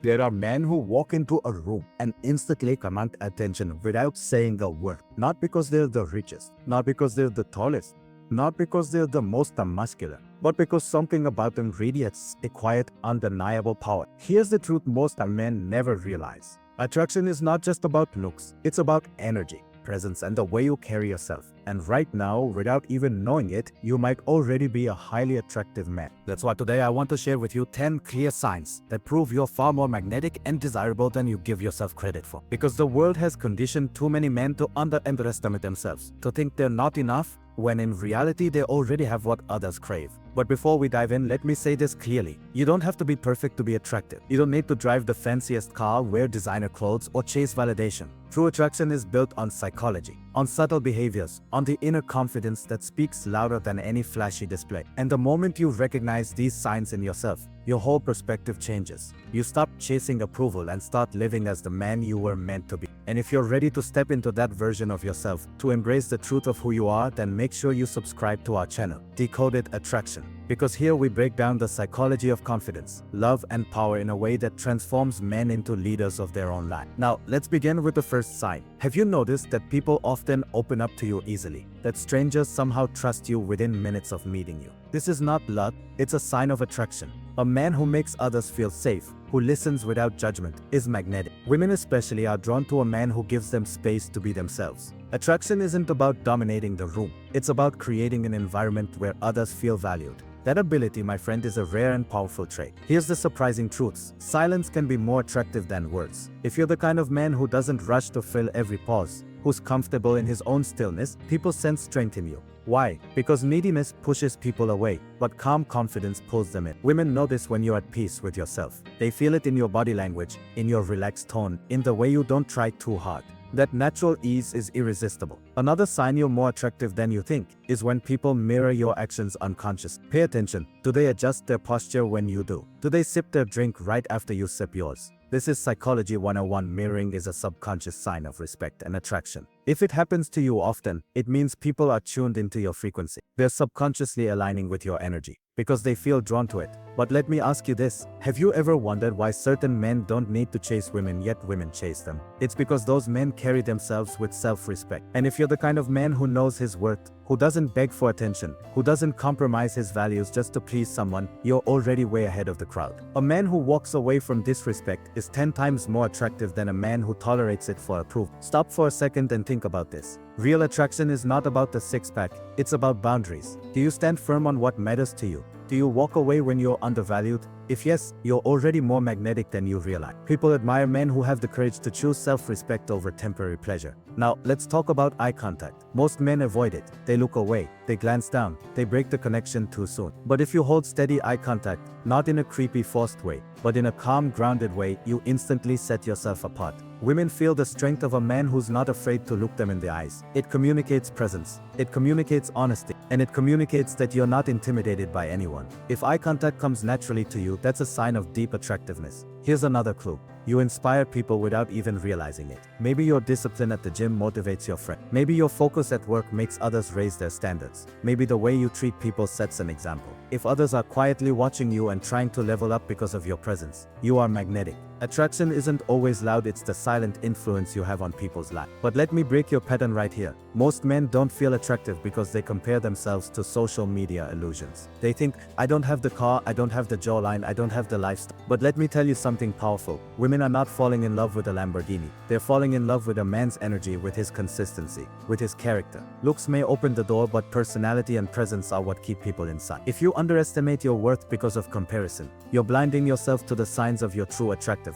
There are men who walk into a room and instantly command attention without saying a word. Not because they're the richest, not because they're the tallest, not because they're the most muscular, but because something about them radiates a quiet, undeniable power. Here's the truth most men never realize. Attraction is not just about looks, it's about energy, presence, and the way you carry yourself. And right now, without even knowing it, you might already be a highly attractive man. That's why today I want to share with you 10 clear signs that prove you're far more magnetic and desirable than you give yourself credit for. Because the world has conditioned too many men to underestimate themselves, to think they're not enough, when in reality they already have what others crave. But before we dive in, let me say this clearly. You don't have to be perfect to be attractive. You don't need to drive the fanciest car, wear designer clothes, or chase validation. True attraction is built on psychology, on subtle behaviors, on the inner confidence that speaks louder than any flashy display. And the moment you recognize these signs in yourself, your whole perspective changes. You stop chasing approval and start living as the man you were meant to be. And if you're ready to step into that version of yourself, to embrace the truth of who you are, then make sure you subscribe to our channel, Decoded Attraction. Because here we break down the psychology of confidence, love, and power in a way that transforms men into leaders of their own life. Now, let's begin with the first sign. Have you noticed that people often open up to you easily? That strangers somehow trust you within minutes of meeting you? This is not luck, it's a sign of attraction. A man who makes others feel safe, who listens without judgment, is magnetic. Women especially are drawn to a man who gives them space to be themselves. Attraction isn't about dominating the room, it's about creating an environment where others feel valued. That ability, my friend, is a rare and powerful trait. Here's the surprising truths. Silence can be more attractive than words. If you're the kind of man who doesn't rush to fill every pause, who's comfortable in his own stillness, people sense strength in you. Why? Because neediness pushes people away, but calm confidence pulls them in. Women know this when you're at peace with yourself. They feel it in your body language, in your relaxed tone, in the way you don't try too hard. That natural ease is irresistible. Another sign you're more attractive than you think is when people mirror your actions unconsciously. Pay attention. Do they adjust their posture when you do? Do they sip their drink right after you sip yours? This is Psychology 101. Mirroring is a subconscious sign of respect and attraction. If it happens to you often, it means people are tuned into your frequency. They're subconsciously aligning with your energy because they feel drawn to it. But let me ask you this. Have you ever wondered why certain men don't need to chase women yet women chase them? It's because those men carry themselves with self-respect. And if you're the kind of man who knows his worth, who doesn't beg for attention, who doesn't compromise his values just to please someone, you're already way ahead of the crowd. A man who walks away from disrespect is 10 times more attractive than a man who tolerates it for approval. Stop for a second and think about this. Real attraction is not about the six-pack, it's about boundaries. Do you stand firm on what matters to you? Do you walk away when you're undervalued? If yes, you're already more magnetic than you realize. People admire men who have the courage to choose self-respect over temporary pleasure. Now, let's talk about eye contact. Most men avoid it. They look away, they glance down, they break the connection too soon. But if you hold steady eye contact, not in a creepy forced way, but in a calm, grounded way, you instantly set yourself apart. Women feel the strength of a man who's not afraid to look them in the eyes. It communicates presence, it communicates honesty, and it communicates that you're not intimidated by anyone. If eye contact comes naturally to you, that's a sign of deep attractiveness. Here's another clue. You inspire people without even realizing it. Maybe your discipline at the gym motivates your friend. Maybe your focus at work makes others raise their standards. Maybe the way you treat people sets an example. If others are quietly watching you and trying to level up because of your presence, you are magnetic. Attraction isn't always loud, it's the silent influence you have on people's lives. But let me break your pattern right here. Most men don't feel attractive because they compare themselves to social media illusions. They think, I don't have the car, I don't have the jawline, I don't have the lifestyle. But let me tell you something powerful. Women are not falling in love with a Lamborghini. They're falling in love with a man's energy, with his consistency, with his character. Looks may open the door, but personality and presence are what keep people inside. If you underestimate your worth because of comparison, you're blinding yourself to the signs of your true attractiveness.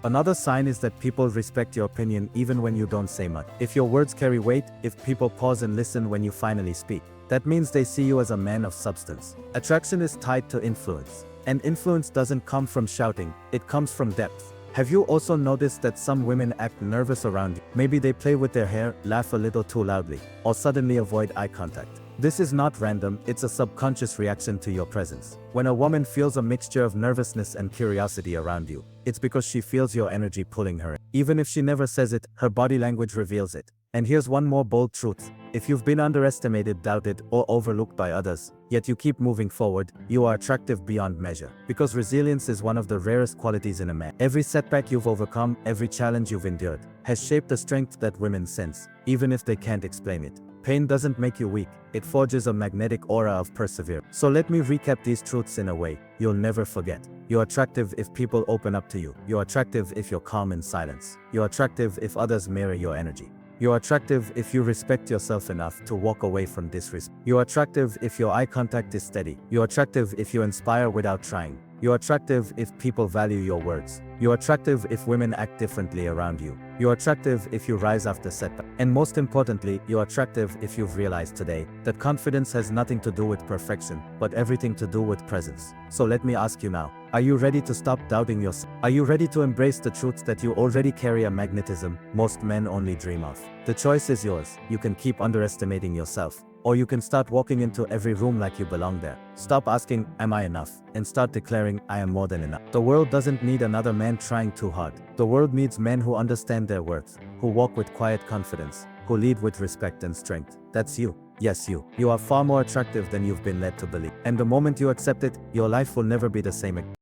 Another sign is that people respect your opinion even when you don't say much. If your words carry weight, if people pause and listen when you finally speak, that means they see you as a man of substance. Attraction is tied to influence. And influence doesn't come from shouting, it comes from depth. Have you also noticed that some women act nervous around you? Maybe they play with their hair, laugh a little too loudly, or suddenly avoid eye contact. This is not random, it's a subconscious reaction to your presence. When a woman feels a mixture of nervousness and curiosity around you, it's because she feels your energy pulling her in. Even if she never says it, her body language reveals it. And here's one more bold truth. If you've been underestimated, doubted, or overlooked by others, yet you keep moving forward, you are attractive beyond measure. Because resilience is one of the rarest qualities in a man. Every setback you've overcome, every challenge you've endured, has shaped a strength that women sense, even if they can't explain it. Pain doesn't make you weak, it forges a magnetic aura of perseverance. So let me recap these truths in a way you'll never forget. You're attractive if people open up to you. You're attractive if you're calm in silence. You're attractive if others mirror your energy. You're attractive if you respect yourself enough to walk away from disrespect. You're attractive if your eye contact is steady. You're attractive if you inspire without trying. You're attractive if people value your words. You're attractive if women act differently around you. You're attractive if you rise after setback. And most importantly, you're attractive if you've realized today that confidence has nothing to do with perfection, but everything to do with presence. So let me ask you now, are you ready to stop doubting yourself? Are you ready to embrace the truth that you already carry a magnetism most men only dream of? The choice is yours. You can keep underestimating yourself, or you can start walking into every room like you belong there. Stop asking, am I enough? And start declaring, I am more than enough. The world doesn't need another man trying too hard. The world needs men who understand their worth, who walk with quiet confidence, who lead with respect and strength. That's you. Yes, you. You are far more attractive than you've been led to believe. And the moment you accept it, your life will never be the same again.